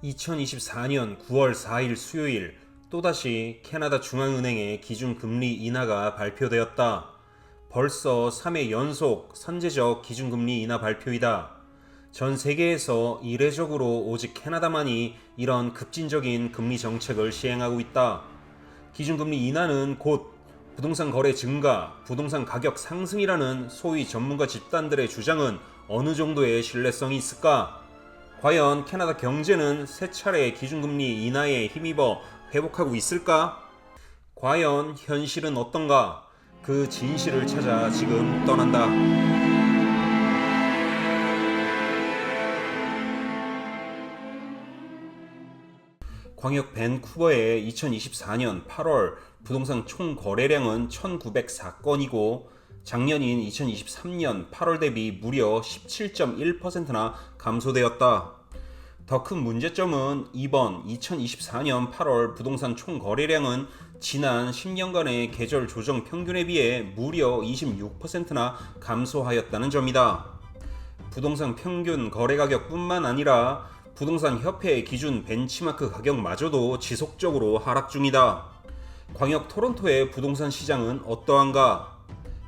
2024년 9월 4일 수요일 또다시 캐나다 중앙은행의 기준금리 인하가 발표되었다. 벌써 3회 연속 선제적 기준금리 인하 발표이다. 전 세계에서 이례적으로 오직 캐나다만이 이런 급진적인 금리 정책을 시행하고 있다. 기준금리 인하는 곧 부동산 거래 증가, 부동산 가격 상승이라는 소위 전문가 집단들의 주장은 어느 정도의 신뢰성이 있을까? 과연 캐나다 경제는 세 차례 기준금리 인하에 힘입어 회복하고 있을까? 과연 현실은 어떤가? 그 진실을 찾아 지금 떠난다. 광역 밴쿠버의 2024년 8월 부동산 총 거래량은 1904건이고 작년인 2023년 8월 대비 무려 17.1%나 감소되었다. 더 큰 문제점은 이번 2024년 8월 부동산 총 거래량은 지난 10년간의 계절 조정 평균에 비해 무려 26%나 감소하였다는 점이다. 부동산 평균 거래 가격뿐만 아니라 부동산 협회 기준 벤치마크 가격마저도 지속적으로 하락 중이다. 광역 토론토의 부동산 시장은 어떠한가?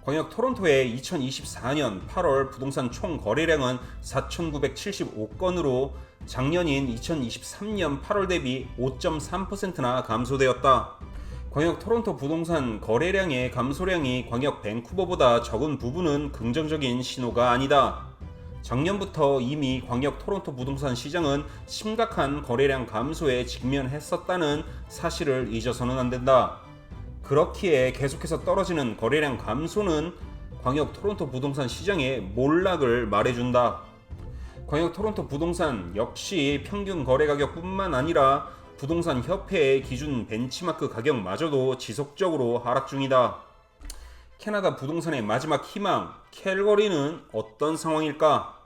광역 토론토의 2024년 8월 부동산 총 거래량은 4,975건으로 작년인 2023년 8월 대비 5.3%나 감소되었다. 광역 토론토 부동산 거래량의 감소량이 광역 밴쿠버보다 적은 부분은 긍정적인 신호가 아니다. 작년부터 이미 광역 토론토 부동산 시장은 심각한 거래량 감소에 직면했었다는 사실을 잊어서는 안 된다. 그렇기에 계속해서 떨어지는 거래량 감소는 광역 토론토 부동산 시장의 몰락을 말해준다. 광역 토론토 부동산 역시 평균 거래 가격뿐만 아니라 부동산 협회의 기준 벤치마크 가격마저도 지속적으로 하락 중이다. 캐나다 부동산의 마지막 희망, 캘거리는 어떤 상황일까?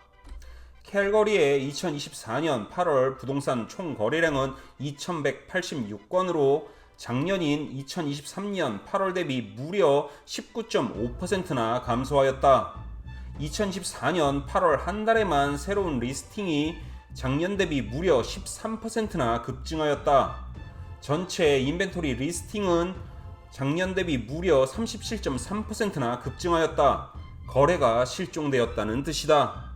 캘거리의 2024년 8월 부동산 총 거래량은 2,186건으로 작년인 2023년 8월 대비 무려 19.5%나 감소하였다. 2024년 8월 한 달에만 새로운 리스팅이 작년 대비 무려 13%나 급증하였다. 전체 인벤토리 리스팅은 작년 대비 무려 37.3%나 급증하였다. 거래가 실종되었다는 뜻이다.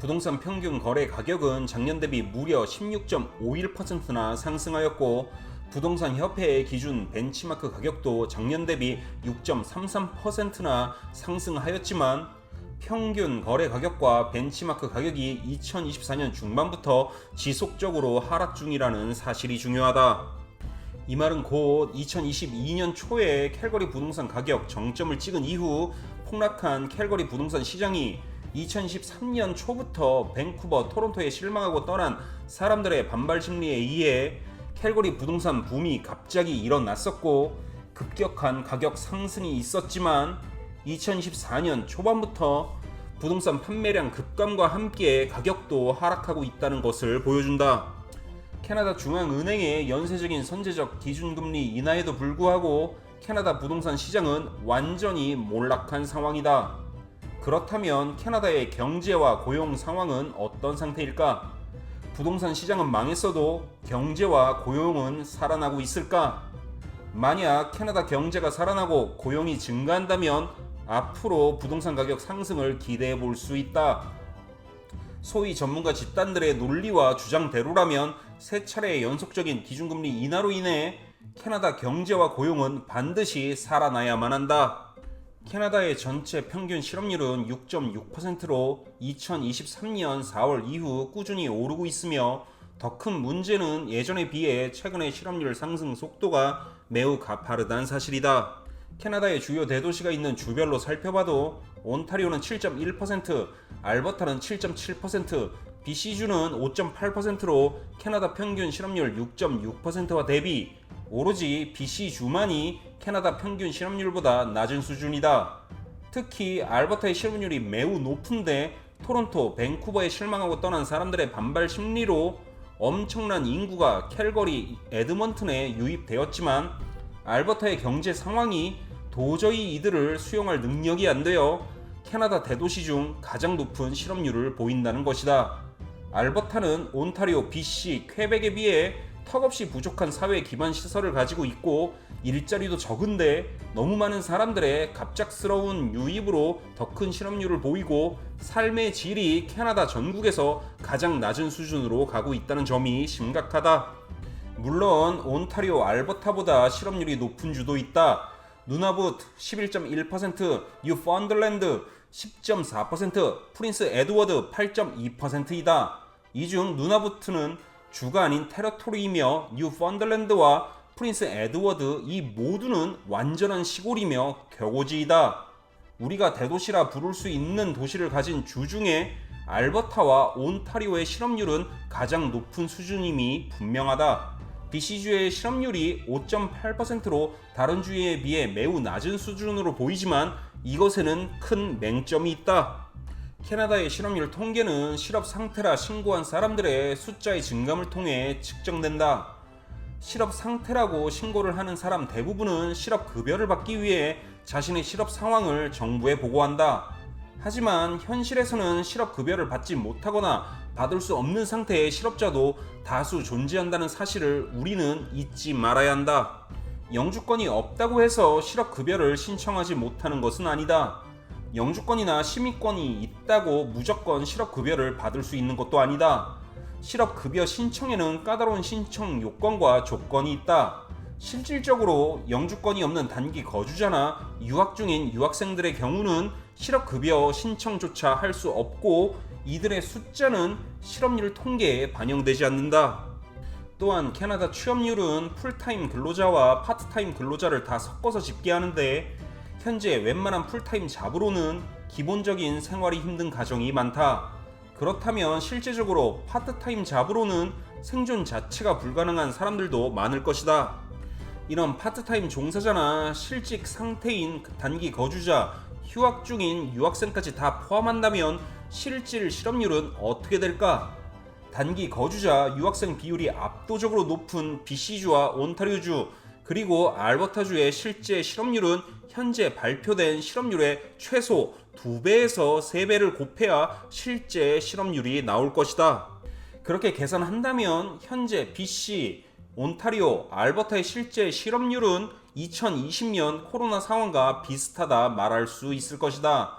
부동산 평균 거래 가격은 작년 대비 무려 16.51%나 상승하였고 부동산 협회의 기준 벤치마크 가격도 작년 대비 6.33%나 상승하였지만 평균 거래 가격과 벤치마크 가격이 2024년 중반부터 지속적으로 하락 중이라는 사실이 중요하다. 이 말은 곧 2022년 초에 캘거리 부동산 가격 정점을 찍은 이후 폭락한 캘거리 부동산 시장이 2023년 초부터 밴쿠버, 토론토에 실망하고 떠난 사람들의 반발 심리에 의해 캘거리 부동산 붐이 갑자기 일어났었고 급격한 가격 상승이 있었지만 2024년 초반부터 부동산 판매량 급감과 함께 가격도 하락하고 있다는 것을 보여준다. 캐나다 중앙은행의 연쇄적인 선제적 기준금리 인하에도 불구하고 캐나다 부동산 시장은 완전히 몰락한 상황이다. 그렇다면 캐나다의 경제와 고용 상황은 어떤 상태일까? 부동산 시장은 망했어도 경제와 고용은 살아나고 있을까? 만약 캐나다 경제가 살아나고 고용이 증가한다면 앞으로 부동산 가격 상승을 기대해 볼 수 있다. 소위 전문가 집단들의 논리와 주장대로라면 세 차례의 연속적인 기준금리 인하로 인해 캐나다 경제와 고용은 반드시 살아나야만 한다. 캐나다의 전체 평균 실업률은 6.6%로 2023년 4월 이후 꾸준히 오르고 있으며 더 큰 문제는 예전에 비해 최근의 실업률 상승 속도가 매우 가파르다는 사실이다. 캐나다의 주요 대도시가 있는 주별로 살펴봐도 온타리오는 7.1%, 알버타는 7.7%, BC주는 5.8%로 캐나다 평균 실업률 6.6%와 대비 오로지 BC주만이 캐나다 평균 실업률보다 낮은 수준이다. 특히 알버타의 실업률이 매우 높은데 토론토, 밴쿠버에 실망하고 떠난 사람들의 반발 심리로 엄청난 인구가 캘거리, 에드먼튼에 유입되었지만 알버타의 경제 상황이 도저히 이들을 수용할 능력이 안 되어 캐나다 대도시 중 가장 높은 실업률을 보인다는 것이다. 알버타는 온타리오, BC, 퀘벡에 비해 턱없이 부족한 사회 기반 시설을 가지고 있고 일자리도 적은데 너무 많은 사람들의 갑작스러운 유입으로 더 큰 실업률을 보이고 삶의 질이 캐나다 전국에서 가장 낮은 수준으로 가고 있다는 점이 심각하다. 물론 온타리오, 알버타보다 실업률이 높은 주도 있다. 누나붓 11.1%, 뉴펀들랜드 10.4%, 프린스 에드워드 8.2%이다. 이 중 누나부트는 주가 아닌 테러토리이며 뉴펀들랜드와 프린스 에드워드 이 모두는 완전한 시골이며 격오지이다. 우리가 대도시라 부를 수 있는 도시를 가진 주 중에 알버타와 온타리오의 실업률은 가장 높은 수준임이 분명하다. BC주의 실업률이 5.8%로 다른 주에 비해 매우 낮은 수준으로 보이지만 이것에는 큰 맹점이 있다. 캐나다의 실업률 통계는 실업 상태라 신고한 사람들의 숫자의 증감을 통해 측정된다. 실업 상태라고 신고를 하는 사람 대부분은 실업 급여를 받기 위해 자신의 실업 상황을 정부에 보고한다. 하지만 현실에서는 실업 급여를 받지 못하거나 받을 수 없는 상태의 실업자도 다수 존재한다는 사실을 우리는 잊지 말아야 한다. 영주권이 없다고 해서 실업 급여를 신청하지 못하는 것은 아니다. 영주권이나 시민권이 있다고 무조건 실업급여를 받을 수 있는 것도 아니다. 실업급여 신청에는 까다로운 신청 요건과 조건이 있다. 실질적으로 영주권이 없는 단기 거주자나 유학 중인 유학생들의 경우는 실업급여 신청조차 할 수 없고 이들의 숫자는 실업률 통계에 반영되지 않는다. 또한 캐나다 취업률은 풀타임 근로자와 파트타임 근로자를 다 섞어서 집계하는데 현재 웬만한 풀타임 잡으로는 기본적인 생활이 힘든 가정이 많다. 그렇다면 실제적으로 파트타임 잡으로는 생존 자체가 불가능한 사람들도 많을 것이다. 이런 파트타임 종사자나 실직 상태인 단기 거주자, 휴학 중인 유학생까지 다 포함한다면 실질 실업률은 어떻게 될까? 단기 거주자, 유학생 비율이 압도적으로 높은 BC주와 온타리오주 그리고 알버타주의 실제 실업률은 현재 발표된 실업률의 최소 2배에서 3배를 곱해야 실제 실업률이 나올 것이다. 그렇게 계산한다면 현재 BC, 온타리오, 알버타의 실제 실업률은 2020년 코로나 상황과 비슷하다 말할 수 있을 것이다.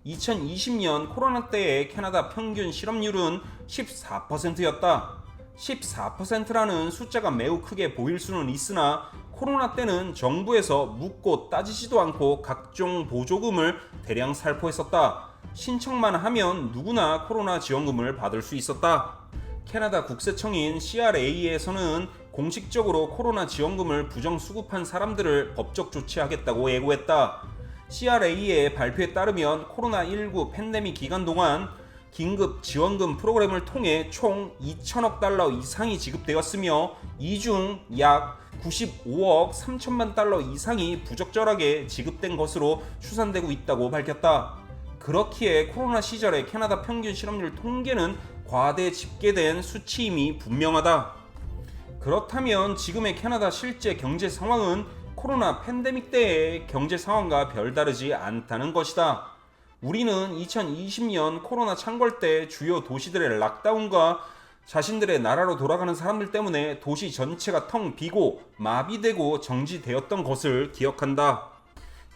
2020년 코로나 때의 캐나다 평균 실업률은 14%였다. 14%라는 숫자가 매우 크게 보일 수는 있으나 코로나 때는 정부에서 묻고 따지지도 않고 각종 보조금을 대량 살포했었다. 신청만 하면 누구나 코로나 지원금을 받을 수 있었다. 캐나다 국세청인 CRA에서는 공식적으로 코로나 지원금을 부정수급한 사람들을 법적 조치하겠다고 예고했다. CRA의 발표에 따르면 코로나19 팬데믹 기간 동안 긴급 지원금 프로그램을 통해 총 2천억 달러 이상이 지급되었으며 이 중 약 95억 3천만 달러 이상이 부적절하게 지급된 것으로 추산되고 있다고 밝혔다. 그렇기에 코로나 시절의 캐나다 평균 실업률 통계는 과대 집계된 수치임이 분명하다. 그렇다면 지금의 캐나다 실제 경제 상황은 코로나 팬데믹 때의 경제 상황과 별다르지 않다는 것이다. 우리는 2020년 코로나 창궐 때 주요 도시들의 락다운과 자신들의 나라로 돌아가는 사람들 때문에 도시 전체가 텅 비고 마비되고 정지되었던 것을 기억한다.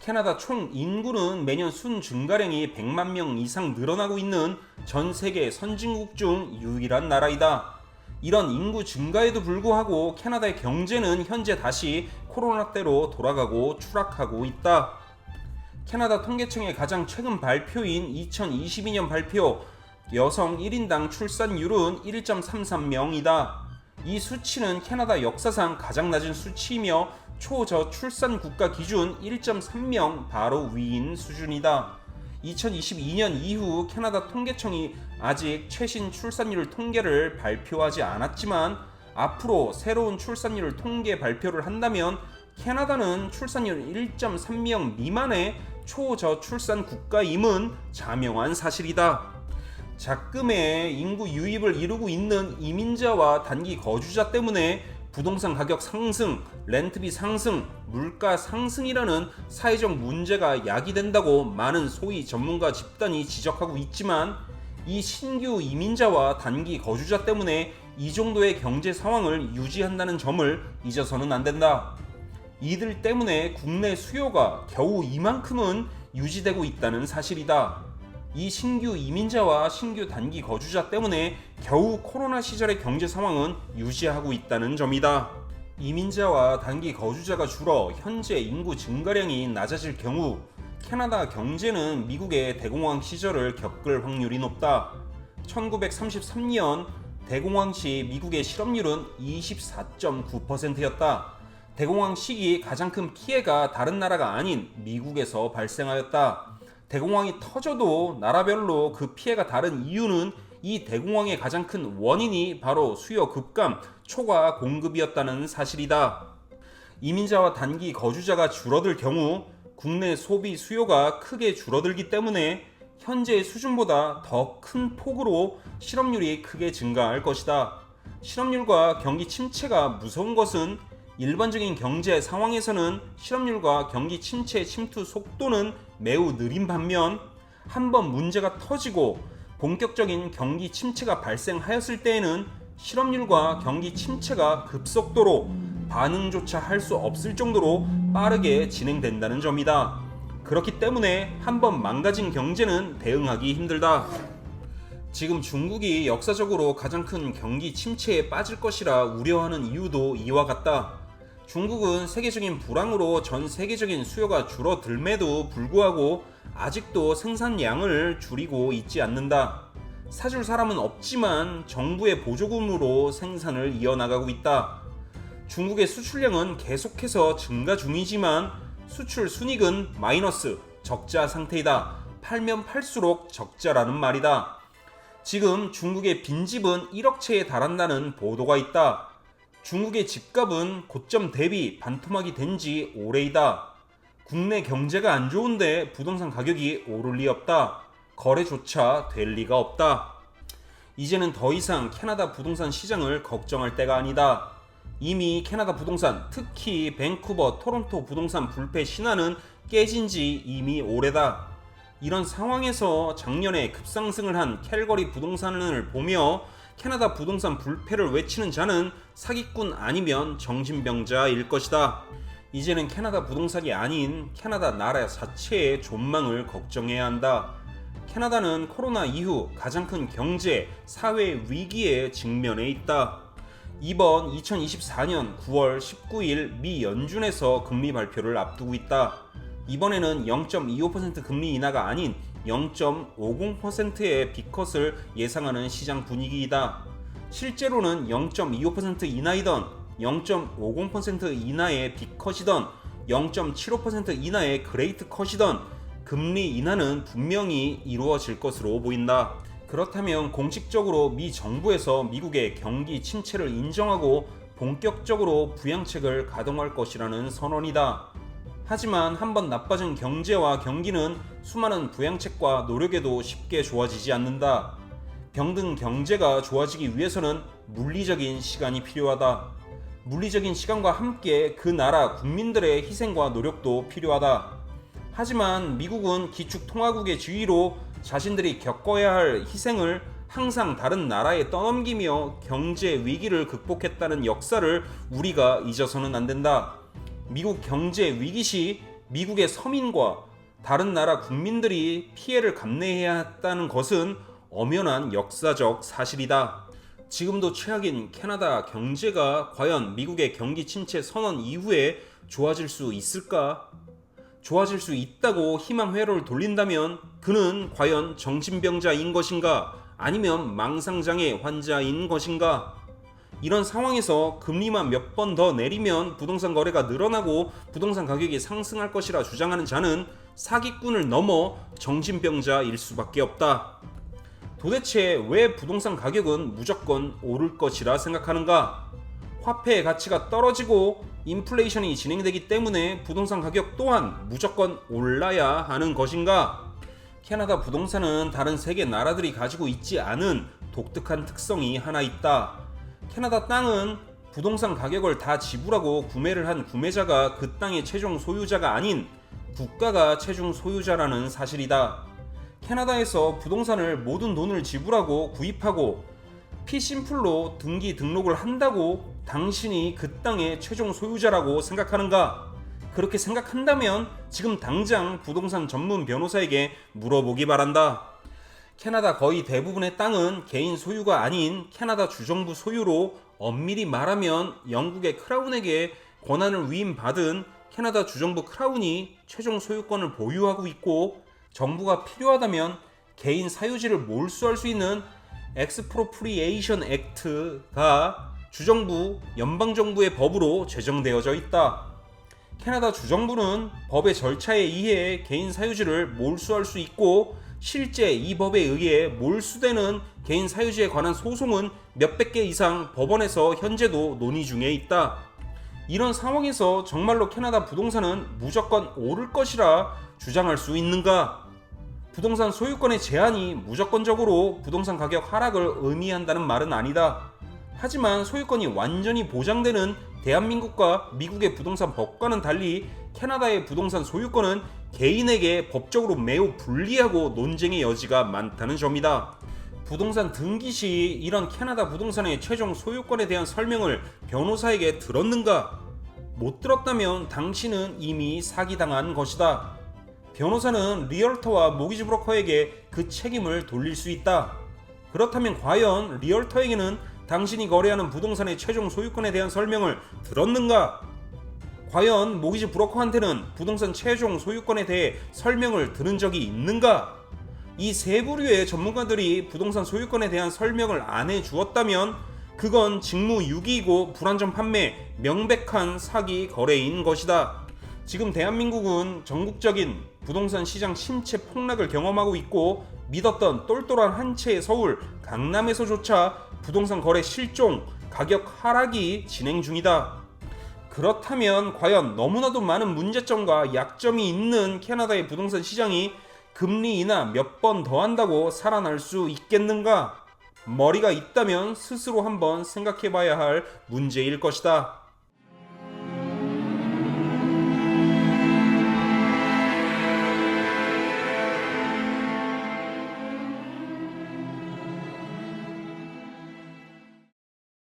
캐나다 총 인구는 매년 순 증가량이 100만 명 이상 늘어나고 있는 전 세계 선진국 중 유일한 나라이다. 이런 인구 증가에도 불구하고 캐나다의 경제는 현재 다시 코로나 때로 돌아가고 추락하고 있다. 캐나다 통계청의 가장 최근 발표인 2022년 발표 여성 1인당 출산율은 1.33명이다. 이 수치는 캐나다 역사상 가장 낮은 수치이며 초저출산 국가 기준 1.3명 바로 위인 수준이다. 2022년 이후 캐나다 통계청이 아직 최신 출산율 통계를 발표하지 않았지만 앞으로 새로운 출산율 통계 발표를 한다면 캐나다는 출산율 1.3명 미만의 초저출산 국가임은 자명한 사실이다. 작금의 인구 유입을 이루고 있는 이민자와 단기 거주자 때문에 부동산 가격 상승, 렌트비 상승, 물가 상승이라는 사회적 문제가 야기된다고 많은 소위 전문가 집단이 지적하고 있지만 이 신규 이민자와 단기 거주자 때문에 이 정도의 경제 상황을 유지한다는 점을 잊어서는 안 된다. 이들 때문에 국내 수요가 겨우 이만큼은 유지되고 있다는 사실이다. 이 신규 이민자와 신규 단기 거주자 때문에 겨우 코로나 시절의 경제 상황은 유지하고 있다는 점이다. 이민자와 단기 거주자가 줄어 현재 인구 증가량이 낮아질 경우 캐나다 경제는 미국의 대공황 시절을 겪을 확률이 높다. 1933년 대공황 시 미국의 실업률은 24.9%였다. 대공황 시기 가장 큰 피해가 다른 나라가 아닌 미국에서 발생하였다. 대공황이 터져도 나라별로 그 피해가 다른 이유는 이 대공황의 가장 큰 원인이 바로 수요 급감, 초과 공급이었다는 사실이다. 이민자와 단기 거주자가 줄어들 경우 국내 소비 수요가 크게 줄어들기 때문에 현재의 수준보다 더 큰 폭으로 실업률이 크게 증가할 것이다. 실업률과 경기 침체가 무서운 것은 일반적인 경제 상황에서는 실업률과 경기 침체의 침투 속도는 매우 느린 반면 한번 문제가 터지고 본격적인 경기 침체가 발생하였을 때에는 실업률과 경기 침체가 급속도로 반응조차 할 수 없을 정도로 빠르게 진행된다는 점이다. 그렇기 때문에 한번 망가진 경제는 대응하기 힘들다. 지금 중국이 역사적으로 가장 큰 경기 침체에 빠질 것이라 우려하는 이유도 이와 같다. 중국은 세계적인 불황으로 전 세계적인 수요가 줄어들매도 불구하고 아직도 생산량을 줄이고 있지 않는다. 사줄 사람은 없지만 정부의 보조금으로 생산을 이어나가고 있다. 중국의 수출량은 계속해서 증가 중이지만 수출 순익은 마이너스, 적자 상태이다. 팔면 팔수록 적자라는 말이다. 지금 중국의 빈집은 1억 채에 달한다는 보도가 있다. 중국의 집값은 고점 대비 반토막이 된 지 오래이다. 국내 경제가 안 좋은데 부동산 가격이 오를 리 없다. 거래조차 될 리가 없다. 이제는 더 이상 캐나다 부동산 시장을 걱정할 때가 아니다. 이미 캐나다 부동산, 특히 밴쿠버, 토론토 부동산 불패 신화는 깨진 지 이미 오래다. 이런 상황에서 작년에 급상승을 한 캘거리 부동산을 보며 캐나다 부동산 불패를 외치는 자는 사기꾼 아니면 정신병자일 것이다. 이제는 캐나다 부동산이 아닌 캐나다 나라 자체의 존망을 걱정해야 한다. 캐나다는 코로나 이후 가장 큰 경제, 사회 위기에 직면해 있다. 이번 2024년 9월 19일 미 연준에서 금리 발표를 앞두고 있다. 이번에는 0.25% 금리 인하가 아닌 0.50%의 빅컷을 예상하는 시장 분위기이다. 실제로는 0.25% 인하이던 0.50% 인하의 빅컷이던 0.75% 인하의 그레이트 컷이던 금리 인하는 분명히 이루어질 것으로 보인다. 그렇다면 공식적으로 미 정부에서 미국의 경기 침체를 인정하고 본격적으로 부양책을 가동할 것이라는 선언이다. 하지만 한번 나빠진 경제와 경기는 수많은 부양책과 노력에도 쉽게 좋아지지 않는다. 병든 경제가 좋아지기 위해서는 물리적인 시간이 필요하다. 물리적인 시간과 함께 그 나라 국민들의 희생과 노력도 필요하다. 하지만 미국은 기축통화국의 지위로 자신들이 겪어야 할 희생을 항상 다른 나라에 떠넘기며 경제 위기를 극복했다는 역사를 우리가 잊어서는 안 된다. 미국 경제 위기 시 미국의 서민과 다른 나라 국민들이 피해를 감내해야 했다는 것은 엄연한 역사적 사실이다. 지금도 최악인 캐나다 경제가 과연 미국의 경기 침체 선언 이후에 좋아질 수 있을까? 좋아질 수 있다고 희망 회로를 돌린다면 그는 과연 정신병자인 것인가? 아니면 망상장애 환자인 것인가? 이런 상황에서 금리만 몇 번 더 내리면 부동산 거래가 늘어나고 부동산 가격이 상승할 것이라 주장하는 자는 사기꾼을 넘어 정신병자일 수밖에 없다. 도대체 왜 부동산 가격은 무조건 오를 것이라 생각하는가? 화폐의 가치가 떨어지고 인플레이션이 진행되기 때문에 부동산 가격 또한 무조건 올라야 하는 것인가? 캐나다 부동산은 다른 세계 나라들이 가지고 있지 않은 독특한 특성이 하나 있다. 캐나다 땅은 부동산 가격을 다 지불하고 구매를 한 구매자가 그 땅의 최종 소유자가 아닌 국가가 최종 소유자라는 사실이다. 캐나다에서 부동산을 모든 돈을 지불하고 구입하고 피심플로 등기 등록을 한다고 당신이 그 땅의 최종 소유자라고 생각하는가? 그렇게 생각한다면 지금 당장 부동산 전문 변호사에게 물어보기 바란다. 캐나다 거의 대부분의 땅은 개인 소유가 아닌 캐나다 주정부 소유로 엄밀히 말하면 영국의 크라운에게 권한을 위임받은 캐나다 주정부 크라운이 최종 소유권을 보유하고 있고, 정부가 필요하다면 개인 사유지를 몰수할 수 있는 엑스프로프리에이션 액트가 주정부, 연방정부의 법으로 제정되어져 있다. 캐나다 주정부는 법의 절차에 의해 개인 사유지를 몰수할 수 있고, 실제 이 법에 의해 몰수되는 개인 사유지에 관한 소송은 몇백 개 이상 법원에서 현재도 논의 중에 있다. 이런 상황에서 정말로 캐나다 부동산은 무조건 오를 것이라 주장할 수 있는가? 부동산 소유권의 제한이 무조건적으로 부동산 가격 하락을 의미한다는 말은 아니다. 하지만 소유권이 완전히 보장되는 대한민국과 미국의 부동산 법과는 달리 캐나다의 부동산 소유권은 개인에게 법적으로 매우 불리하고 논쟁의 여지가 많다는 점이다. 부동산 등기 시 이런 캐나다 부동산의 최종 소유권에 대한 설명을 변호사에게 들었는가? 못 들었다면 당신은 이미 사기당한 것이다. 변호사는 리얼터와 모기지 브로커에게 그 책임을 돌릴 수 있다. 그렇다면 과연 리얼터에게는 당신이 거래하는 부동산의 최종 소유권에 대한 설명을 들었는가? 과연 모기지 브로커한테는 부동산 최종 소유권에 대해 설명을 들은 적이 있는가? 이 세 부류의 전문가들이 부동산 소유권에 대한 설명을 안 해주었다면 그건 직무유기이고 불완전 판매, 명백한 사기 거래인 것이다. 지금 대한민국은 전국적인 부동산 시장 침체 폭락을 경험하고 있고, 믿었던 똘똘한 한 채의 서울, 강남에서조차 부동산 거래 실종, 가격 하락이 진행 중이다. 그렇다면 과연 너무나도 많은 문제점과 약점이 있는 캐나다의 부동산 시장이 금리 인하 몇 번 더 한다고 살아날 수 있겠는가? 머리가 있다면 스스로 한번 생각해봐야 할 문제일 것이다.